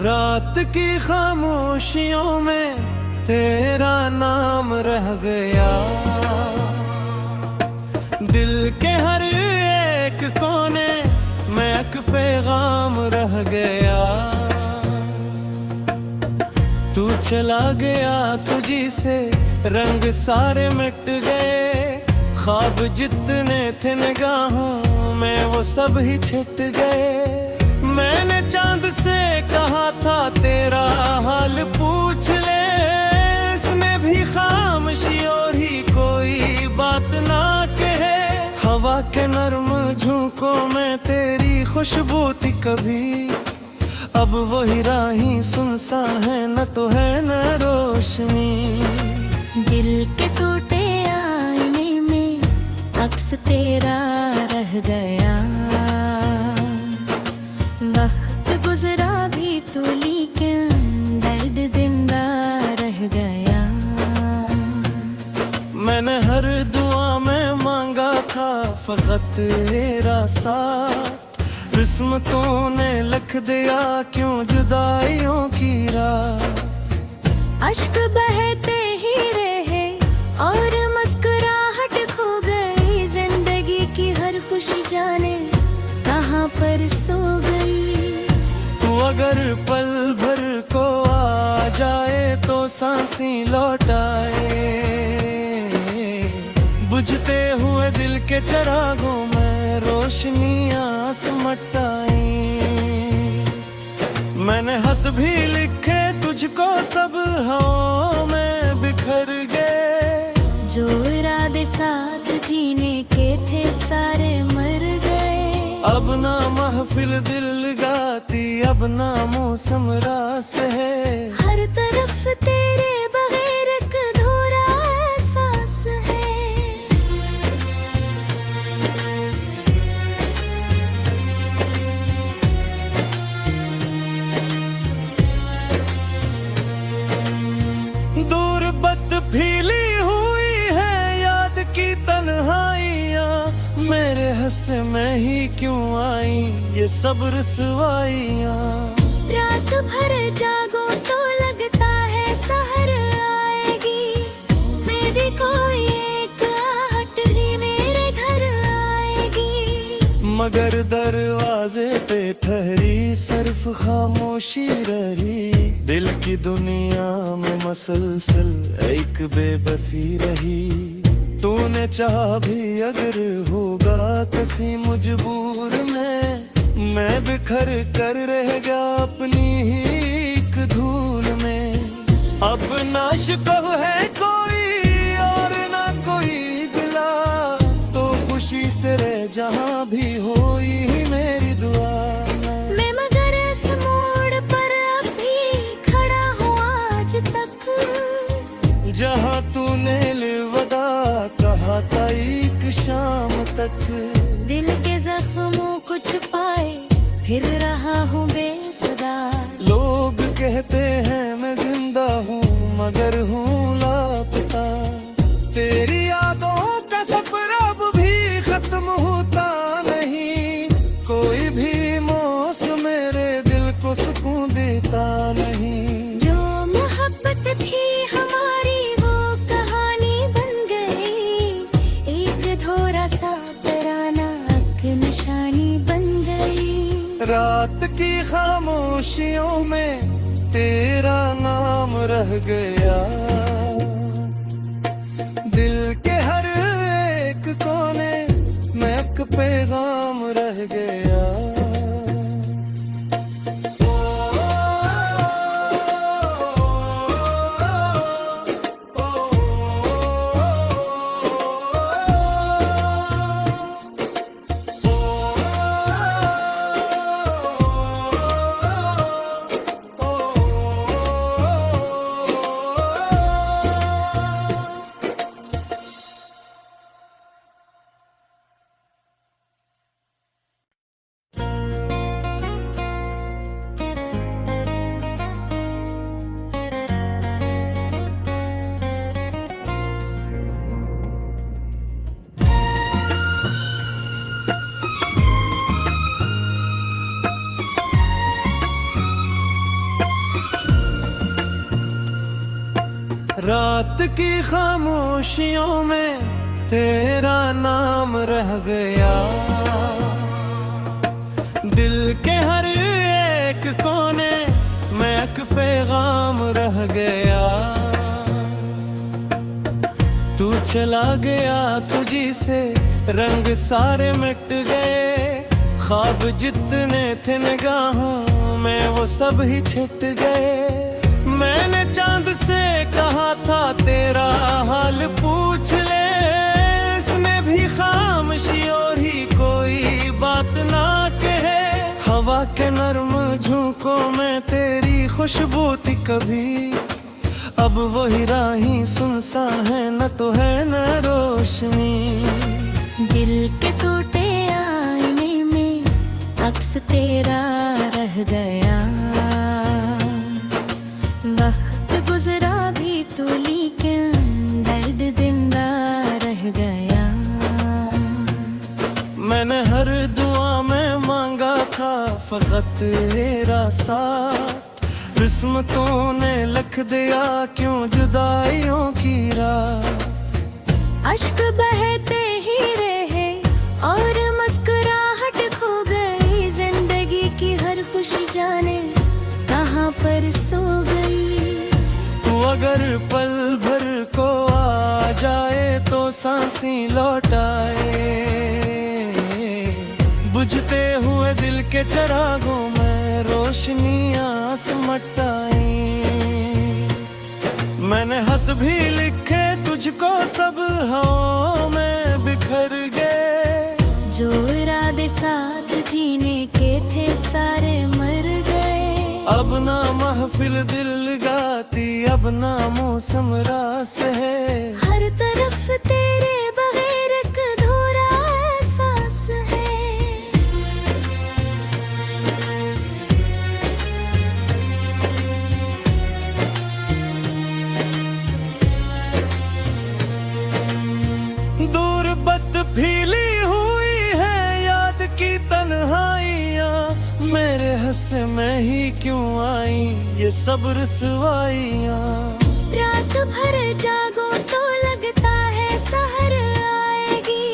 रात की खामोशियों में तेरा नाम रह गया, दिल के हर एक कोने में एक पैगाम रह गया। तू चला गया तुझी से रंग सारे मिट गए, ख्वाब जितने थे निगाहों में वो सब ही छिट गए। मैंने चांद से कहा था तेरा हाल पूछ ले, इसने भी खामोशी और ही कोई बात ना कहे। हवा के नर्म झोंकों में तेरी खुशबू थी कभी, अब वही राही सुनसा है, न तो है न रोशनी। दिल के टूटे आईने में अक्स तेरा रह गया, वक्त गुजरा भी तो लेकिन दर्द जिंदा रह गया। मैंने हर दुआ में मांगा था फकत तेरा साथ, किस्मतों ने लिख दिया क्यों जुदाइयों की रात। अश्क बहते ही रहे और मुस्कुराहट खो गई, जिंदगी की हर खुशी जाने कहाँ पर सो गई। तू अगर पल भर को आ जाए तो सांसी लौटाए, बुझते हुए दिल के चिरागों में रोशनियां सिमटाई। मैंने खत भी लिखे तुझको सब हवाओं में बिखर गए, जो इरादे साथ जीने के थे सारे मर गए। अब ना महफिल दिल गाती, अब ना मौसम रास है, हर तरफ तेरे बगैर एक अधूरा एहसास है। दूर बत फीली हुई है याद की तन्हाइयाँ, मेरे हंसे में ही क्यों आई ये सब रुसवाइयाँ। रात भर जागो तो लगता है सहर आएगी, मेरी कोई एक आहट ही मेरे घर आएगी। मगर दरवाजे पे ठहरी सिर्फ खामोशी रही, दिल की दुनिया में मसलसल एक बेबसी रही। तूने चाहा भी अगर होगा किसी मजबूर में, मैं बिखर कर रह गया अपनी ही एक धूल में। अब ना शिकव है कोई और ना कोई गिला, तो खुशी से रह जहाँ भी होई ही मेरी दुआ। मैं मगर इस मोड़ पर अब भी खड़ा हूँ आज तक, जहाँ तूने अलविदा कहा था एक शाम तक। दिल के जख्मों को छुपाए फिर रहा हूँ बेसदा। लोग कहते हैं मैं जिंदा हूँ मगर हूँ लापता, तेरी यादों का सफर अब भी खत्म होता नहीं। कोई भी मौसम मेरे दिल को सुकून देता नहीं। जो मोहब्बत थी हमारी वो कहानी बन गई, एक अधूरा सा तराना एक निशानी बन गई। रात की खामोशियों में तेरा नाम रह गया, दिल के हर एक कोने में एक पैगाम रह गया। की खामोशियों में तेरा नाम रह गया। दिल के हर एक कोने में एक पैगाम रह गया। तू चला गया तुझी से रंग सारे मिट गए। ख्वाब जितने थे निगाहों में वो सब ही छिट गए। मैंने चांद से कहा था तेरा हाल पूछ ले, इसमें भी खामोशी और ही कोई बात ना कहे। हवा के नर्म झोंकों में तेरी खुशबू थी कभी, अब वही राही सुनसान है, न तो है न रोशनी। दिल के टूटे आईने में अक्स तेरा रह गया। वक्त गुजरा भी तो लेकिन दर्द जिंदा रह गया। मैंने हर दुआ में मांगा था फकत तेरा साथ, किस्मतों ने लिख दिया क्यों जुदाइयों की रात। अश्क बहते ही रहे और मुस्कुराहट खो गई। जिंदगी की हर खुशी जाने कहाँ पर सो गई। तू अगर पल भर को आ जाए तो सांसें लौट आए। बुझते हुए दिल के चिरागों में रोशनियां सिमट आई। मैंने खत भी लिखे तुझको सब हवाओं में बिखर गए। जो इरादे साथ जीने के थे सारे मर गए। अब ना महफिल दिल गाती, अब ना मौसम रास है। हर तरफ तेरे बगैर एक अधूरा एहसास है। दूर बत फीली हुई है याद की तन्हाइयाँ। मेरे हंसे में ही क्यों आई ये सब रुसवाइयाँ। रात भर जागो तो लगता है सहर आएगी।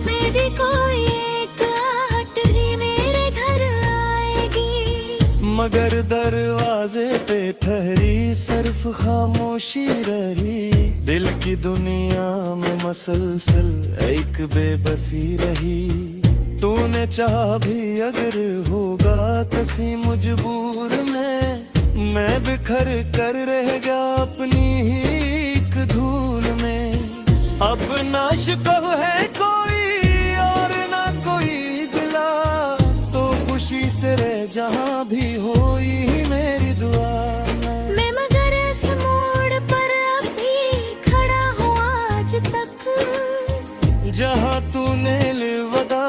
मेरी कोई एक आहट ही मेरे घर आएगी। मगर दरवाजे पे ठहरी सिर्फ खामोशी रही। दिल की दुनिया में मसलसल एक बेबसी रही। तूने चाह भी अगर होगा किसी मजबूर में, मैं बिखर कर रह गया अपनी ही एक धूल में। अब ना शिकव है कोई और ना कोई गिला, तो खुशी से रह जहाँ भी होई मेरी दुआ। मैं मगर इस मोड़ पर अभी खड़ा हूँ आज तक। जहाँ तूने अलविदा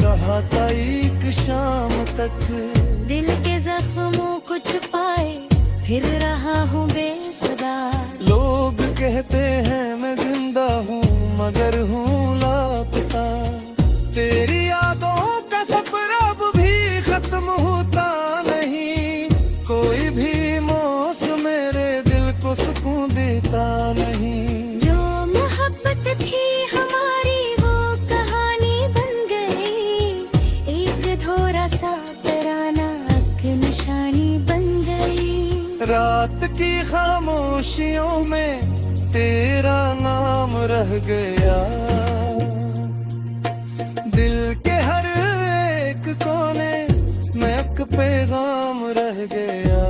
कहा था एक शाम तक। दिल के जख्मों को छुपाए फिर रहा हूँ बेसदा। लोग कहते हैं मैं जिंदा हूँ मगर हूँ लापता। तेरी यादों का सफर अब भी खत्म होता नहीं। कोई भी मौसम मेरे दिल को सुकून देता नहीं। जो मोहब्बत थी हमारी वो कहानी बन गई। एक धोरा सा तराना एक निशानी बन गई। रात की खामोशियों में तेरा नाम रह गया। दिल के हर एक कोने में एक पैगाम रह गया।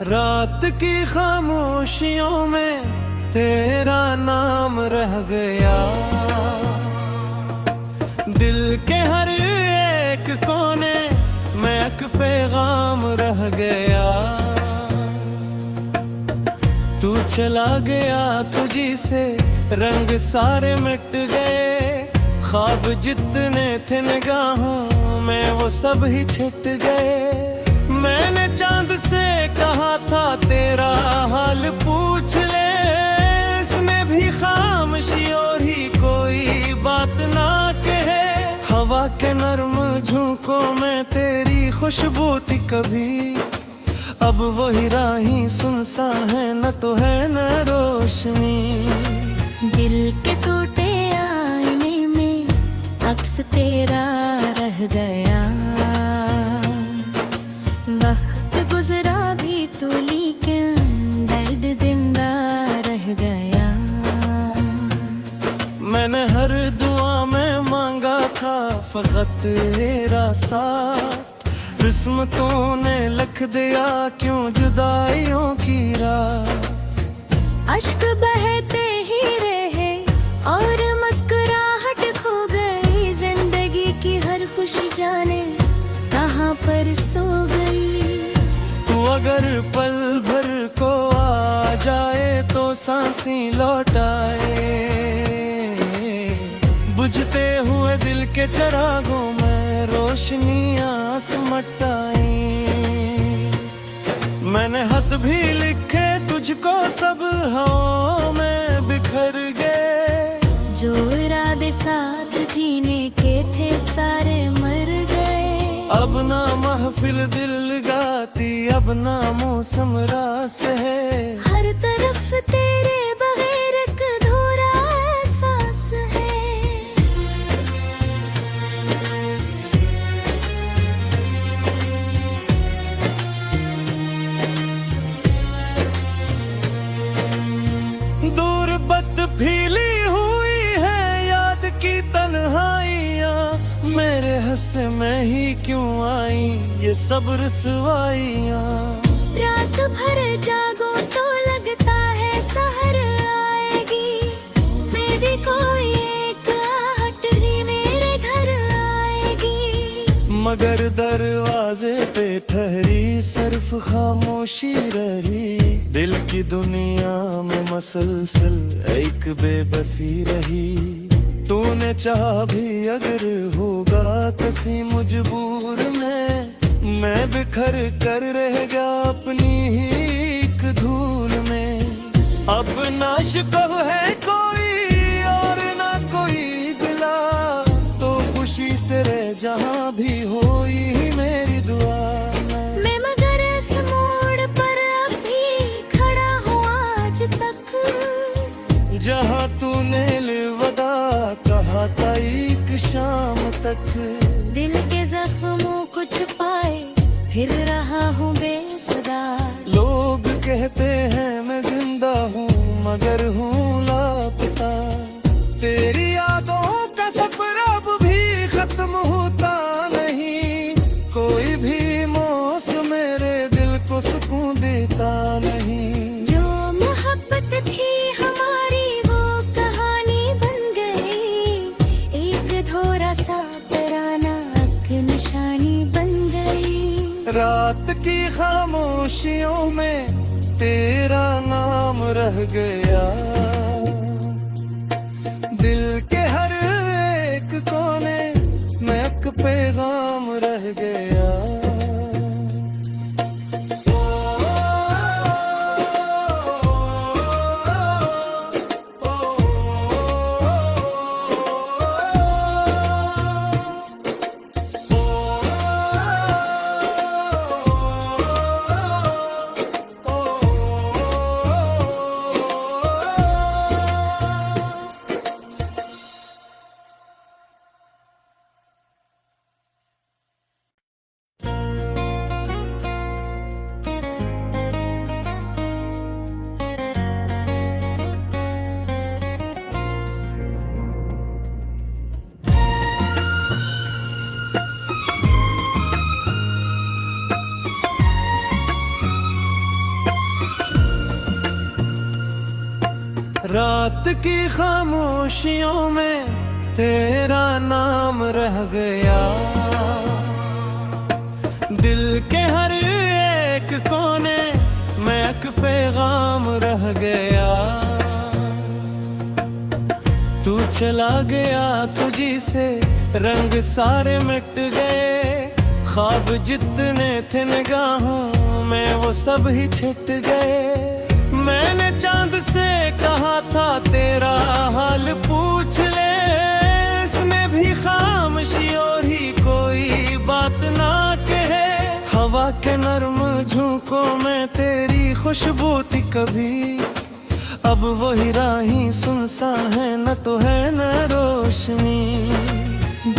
रात की खामोशियों में तेरा नाम रह गया, दिल के हर एक कोने में एक पैगाम रह गया। तू चला गया, तुझी से रंग सारे मिट गए, ख्वाब जितने थे निगाहों में वो सब ही छिट गए। मैंने चांद से कहा था तेरा हाल पूछ ले, इसमें भी खामोशी और ही कोई बात ना कहे। हवा के नर्म झोंकों में तेरी खुशबू थी कभी, अब वही राही सुनसान है, न तो है न रोशनी। दिल के टूटे आईने में अक्स तेरा रह गया, वक्त गुजरा भी तो लेकिन दर्द जिंदा रह गया। मैंने हर दुआ में मांगा था फकत तेरा साथ, किस्मतों ने लिख दिया क्यों जुदाइयों की रात। अश्क बहते ही रहे और मुस्कुराहट खो गई, जिंदगी की हर खुशी जाने कहाँ पर सो गई। तू अगर पल भर को आ जाए तो सांसी लौट आए, बुझते हुए दिल के चिरागों में रोशनियां सिमट आई। मैंने खत भी लिखे तुझको, सब हवाओं में बिखर गए। जो इरादे साथ जीने के थे सारे मर गए। अब ना महफिल दिल गाती, अब ना मौसम रास है, हर तरफ तेरे बगैर एक अधूरा एहसास है। दूर बत फीली हुई है याद की तन्हाइयाँ, मेरे हंसे में ही क्यों आई ये सब रुसवाइयाँ। रात भर जागो तो लगता है सहर आएगी, मेरी कोई एक आहट ही मेरे घर आएगी। मगर दरवाजे पे ठहरी सिर्फ खामोशी रही, दिल की दुनिया में मसलसल एक बेबसी रही। तूने चाहा भी अगर होगा किसी मजबूर में, मैं बिखर कर रह गया अपनी ही एक धूल में। अब ना शिकव है कोई और ना कोई गिला, तो खुशी से रह जहाँ भी होई मेरी दुआ। मैं मगर इस मोड़ पर अभी खड़ा हूँ आज तक, जहाँ तूने अलविदा कहा था एक शाम तक। दिल के जख्मों को छुपाए फिर रहा हूँ बेसदा। लोग कहते हैं मैं जिंदा हूँ मगर हूँ लापता, तेरी यादों का सफर अब भी खत्म होता नहीं। कोई भी मौसम मेरे दिल को सुकून देता नहीं। जो मोहब्बत थी हमारी वो कहानी बन गई, एक धोरा सा तराना एक निशानी बन गई। रात की खामोशियों में तेरा नाम रह गया, दिल के हर एक कोने में एक पैगाम रह गया। रात की खामोशियों में तेरा नाम रह गया, दिल के हर एक कोने में एक पैगाम रह गया। तू चला गया, तुझी से रंग सारे मिट गए, ख्वाब जितने थे निगाहों में वो सब ही छिट गए। मैंने चांद से कहा था तेरा हाल पूछ ले, इसने भी खामोशी और ही कोई बात ना कहे। हवा के नर्म झोंकों में तेरी खुशबू थी कभी, अब वही राही सुनसान है, न तो है न रोशनी।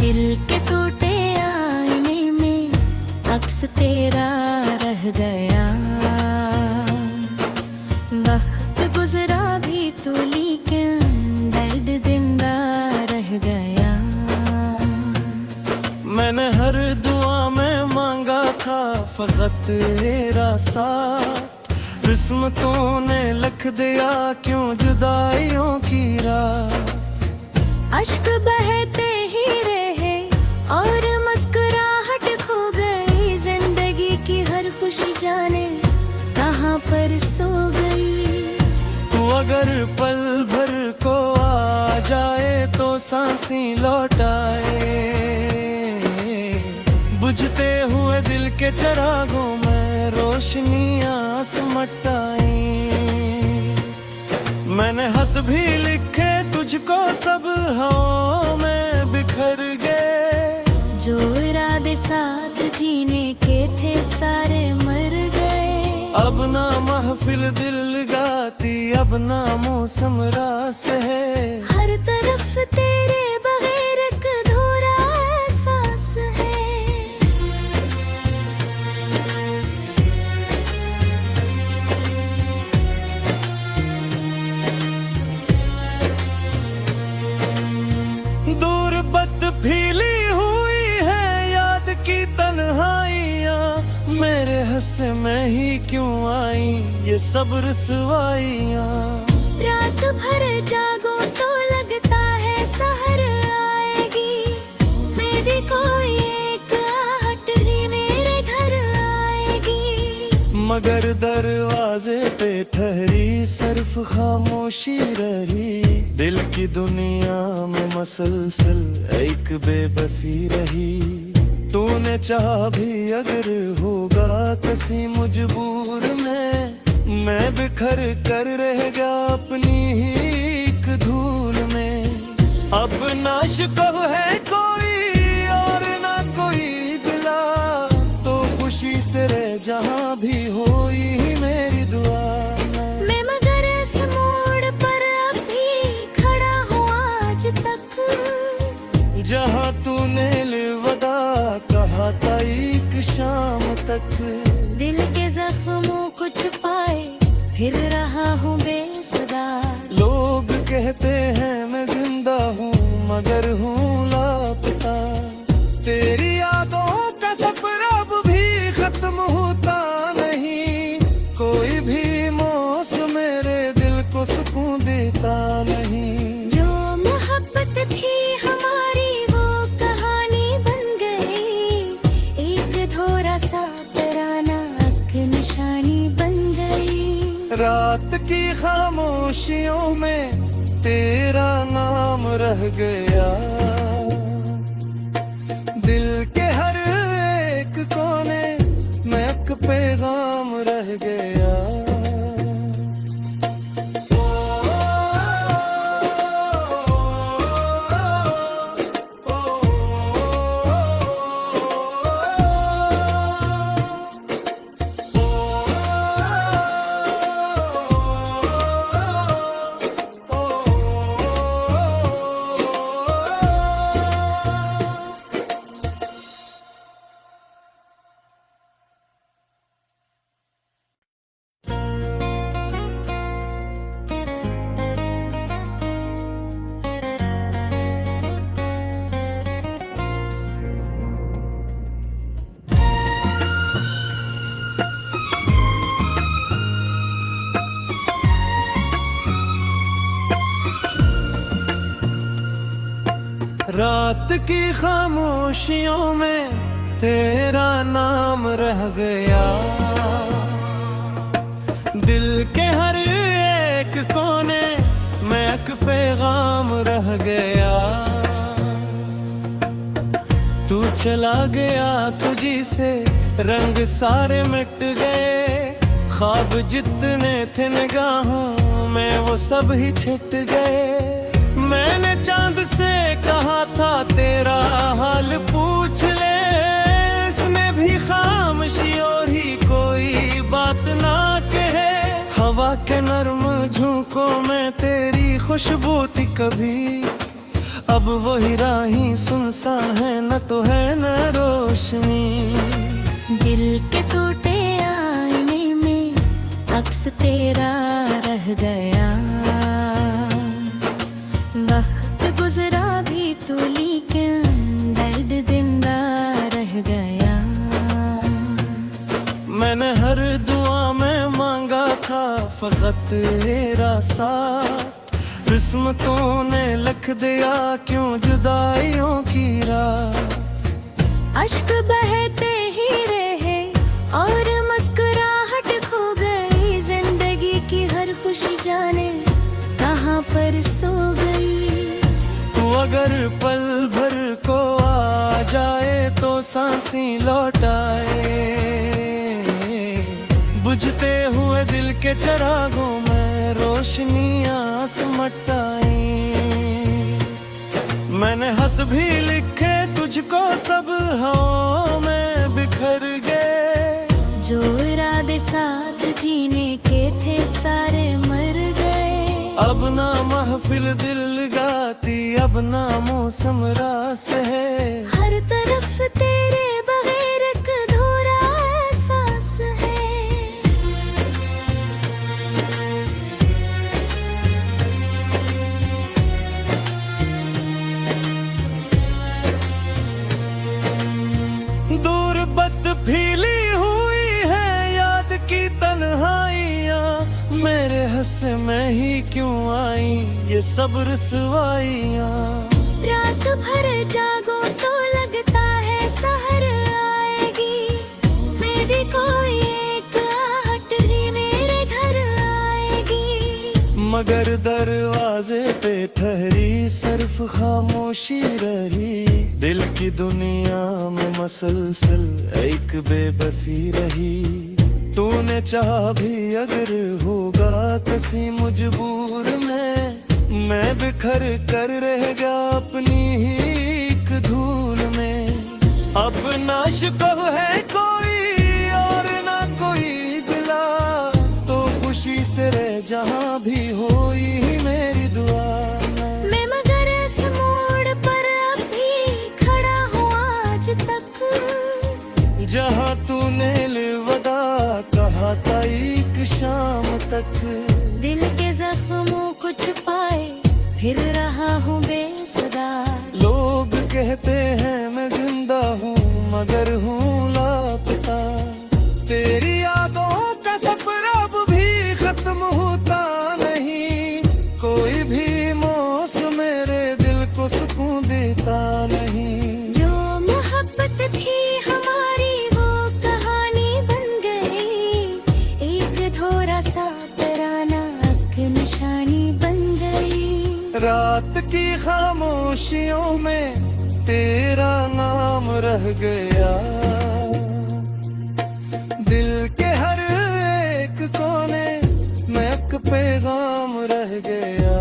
दिल के टूटे आईने में अक्स तेरा रह गया, वक्त गुजरा भी तो लेकिन दर्द जिंदा रह गया। मैंने हर दुआ में मांगा था फकत तेरा साथ, किस्मतों ने लिख दिया क्यों जुदाइयों की रात। अश्क बहते ही रहे और मुस्कुराहट खो गई, जिंदगी की हर खुशी जाने कहाँ पर सो गई। तू अगर पल भर को आ जाए तो सांसी लौटाए, बुझते हुए दिल के चिरागों में रोशनियां सिमटाई। मैंने खत भी लिखे तुझको, सब हवाओं में बिखर गए। जो इरादे साथ जीने के थे सारे मर गए। अब ना महफिल दिल गाती, अब ना मौसम रास है, हर तरफ तेरे बगैर एक अधूरा एहसास है। दूर बत फीली हुई है याद की तन्हाइयाँ, मेरे हंसे में ही क्यों आई ये सब रुसवाइयाँ। रात भर जागो तो लगता है सहर आएगी, मेरी कोई एक आहट ही मेरे घर आएगी। मगर दरवाजे पे ठहरी सिर्फ खामोशी रही, दिल की दुनिया में मसलसल एक बेबसी रही। तूने चाहा भी अगर होगा किसी मजबूर में, मैं बिखर कर रह गया अपनी ही एक धूल में। अब ना शिकव है कोई और ना कोई गिला, तो खुशी से रह जहाँ भी होई मेरी दुआ। मैं मगर इस मोड़ पर अब भी खड़ा हूँ आज तक, जहाँ तूने अलविदा कहा था एक शाम तक। दिल के जख्मों को छुपाए फिर रहा हूँ बेसदा। लोग कहते हैं मैं जिंदा हूँ मगर हूँ लापता, तेरी यादों का सफर अब भी खत्म होता नहीं। कोई भी मौसम मेरे दिल को सुकून देता नहीं। जो मोहब्बत थी हमारी वो कहानी बन गई, एक धोरा सा तराना एक निशानी बन गई। रात की खामोशियों में तेरा नाम रह गया, दिल के हर एक कोने में एक पैगाम रह गया। रात की खामोशियों में तेरा नाम रह गया, दिल के हर एक कोने में एक पैगाम रह गया। तू चला गया तुझी से रंग सारे मिट गए, ख्वाब जितने थे निगाहों में वो सब ही छिट गए। मैंने चांद से कहा था तेरा हाल पूछ ले, इसमें भी खामोशी और ही कोई बात ना कहे। हवा के नर्म झोंकों में तेरी खुशबू थी कभी, अब वही राही सुनसान है, न तो है न रोशनी। दिल के टूटे आईने में अक्स तेरा रह गया, वक्त गुजरा भी तो लेकिन दर्द जिंदा रह गया। मैंने हर दुआ में मांगा था फकत तेरा साथ, किस्मतों ने लिख दिया क्यों जुदाइयों की रात। अश्क बहते ही रहे और मुस्कुराहट खो गई, जिंदगी की हर खुशी जाने कहाँ पर सो गई। तू अगर पल भर को आ जाए तो सांसी लौट आए, बुझते हुए दिल के चिरागों में रोशनियां सिमट आई। मैंने खत भी लिखे तुझको सब हवाओं में बिखर गए, जो इरादे साथ जीने के थे सारे मर गए। अब ना महफिल दिल गाती, अब ना मौसम रास है, हर तरफ तेरे बगैर एक अधूरा एहसास है। दूर बत फीली हुई है याद की तन्हाइयाँ, मेरे हंसे में ही क्यों आई ये सब रुसवाइयाँ। रात भर जागो तो लगता है सहर आएगी, मेरी कोई एक आहट ही मेरे घर आएगी। मगर दरवाजे पे ठहरी सिर्फ खामोशी रही, दिल की दुनिया में मसलसल एक बेबसी रही। तूने चाह भी अगर होगा किसी मजबूर में, मैं बिखर कर रह गया अपनी ही एक धूल में। अब ना शिकव है कोई और ना कोई गिला, तो खुशी से रह जहाँ भी होई ही मेरी दुआ। मैं मगर इस मोड़ पर अब भी खड़ा हूँ आज तक, जहाँ तूने अलविदा कहा था एक शाम तक। दिल के जख्मों को छुपाए फिर रहा हूँ बेसदा। लोग कहते हैं मैं जिंदा हूँ मगर हूँ लापता, तेरी यादों का सफर अब भी खत्म होता नहीं। कोई भी मौसम मेरे दिल को सुकून देता नहीं। जो मोहब्बत थी हमारी वो कहानी बन गई, एक धोरा सा तराना एक निशानी बन गई। रात की खामोशियों में तेरा नाम रह गया, दिल के हर एक कोने में एक पैगाम रह गया।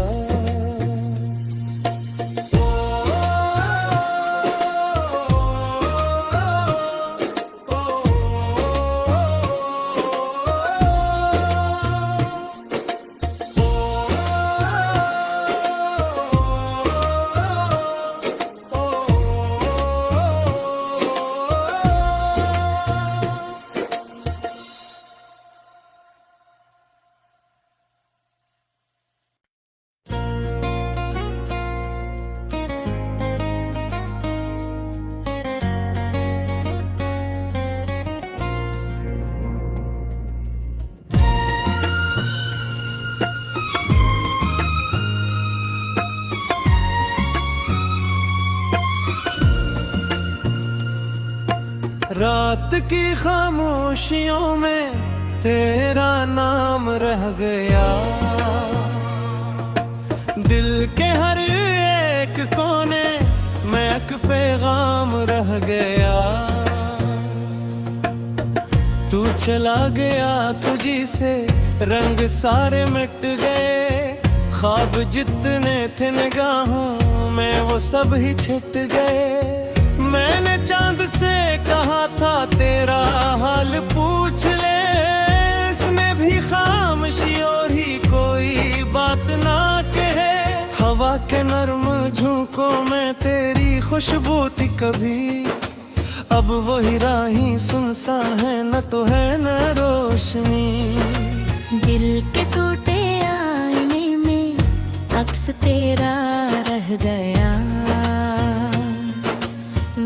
की खामोशियों में तेरा नाम रह गया। दिल के हर एक कोने में एक पैगाम रह गया। तू चला गया तुझी से रंग सारे मिट गए। ख्वाब जितने थे निगाहों में वो सब ही छिट गए। मैंने चांद से कहा था तेरा हाल पूछ ले, इसने भी खामोशी और ही कोई बात ना कहे। हवा के नर्म झोंकों में तेरी खुशबू थी कभी, अब वही राही सुनसान है, न तो है न रोशनी। दिल के टूटे आईने में अक्स तेरा रह गया।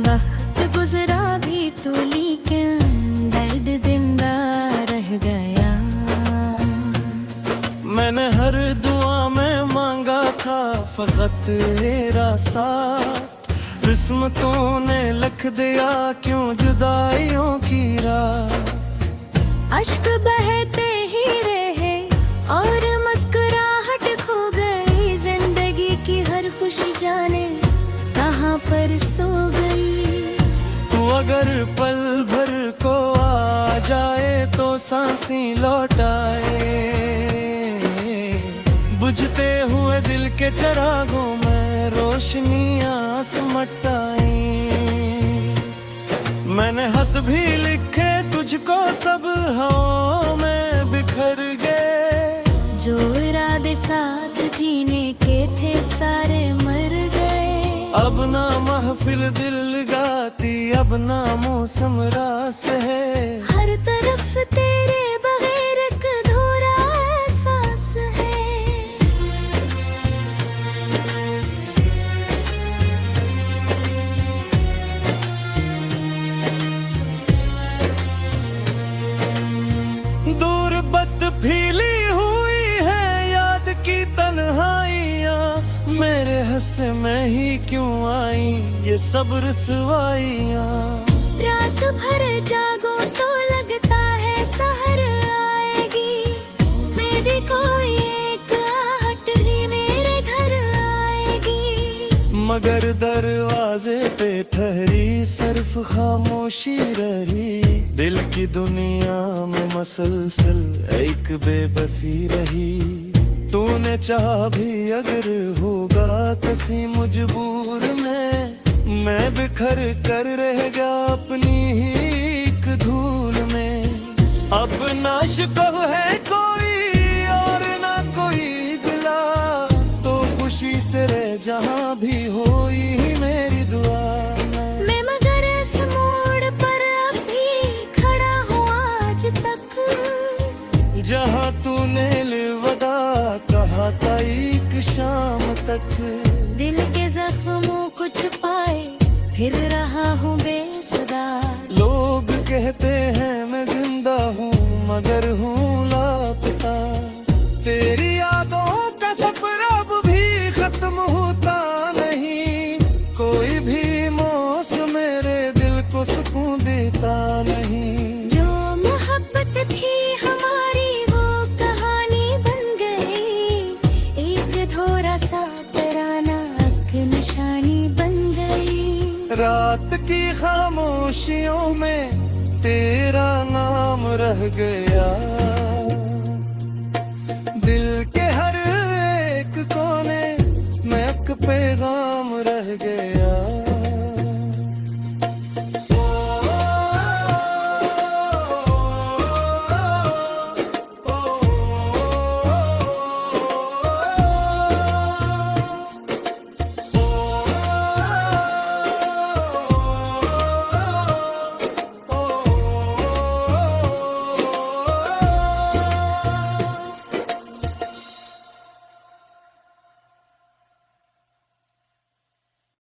वक्त गुजरा भी तो लेकिन दर्द जिंदा रह गया। मैंने हर दुआ में मांगा था फकत तेरा साथ, किस्मतों ने लिख दिया क्यों जुदाइयों की रात। अश्क बहते ही रहे और मुस्कुराहट खो गई। जिंदगी की हर खुशी जाने कहाँ पर सो गई। तू अगर पल भर को आ जाए तो सांसी लौटाए। बुझते हुए दिल के चिरागों में रोशनियां सिमटाई। मैंने खत भी लिखे तुझको सब हवाओं में बिखर गए। जो इरादे साथ जीने के थे सारे मर गए। अब ना महफिल दिल गाती, अब ना मौसम रास है। हर तरफ तेरे बगैर एक अधूरा एहसास है। दूर बत फीली हुई है याद की तन्हाइयाँ। मेरे हंसे में ही क्यों आई ये सब रुसवाइयाँ। रात भर जागो तो लगता है सहर आएगी। मेरी कोई एक आहट ही मेरे घर आएगी। मगर दरवाजे पे ठहरी सिर्फ खामोशी रही। दिल की दुनिया में मसलसल एक बेबसी रही। तूने चाहा भी अगर होगा किसी मजबूर में, मैं बिखर कर रह गया अपनी ही एक धूल में। अब ना शिकव है कोई और ना कोई गिला, तो खुशी से रह जहाँ भी होई मेरी दुआ। मैं मगर इस मोड़ पर अभी खड़ा हूँ आज तक, जहाँ तूने अलविदा कहा था एक शाम तक। दिल के जख्मों को छुपाए फिर रहा हूँ बेसदा। लोग कहते हैं मैं जिंदा हूँ मगर हूँ लापता। तेरी यादों का सफर अब भी खत्म होता नहीं। कोई भी मौसम मेरे दिल को सुकून देता नहीं। जो मोहब्बत थी हमारी वो कहानी बन गई। एक थोड़ा सा तराना एक निशानी बन गई। रात की खामोशियों में तेरा नाम रह गया।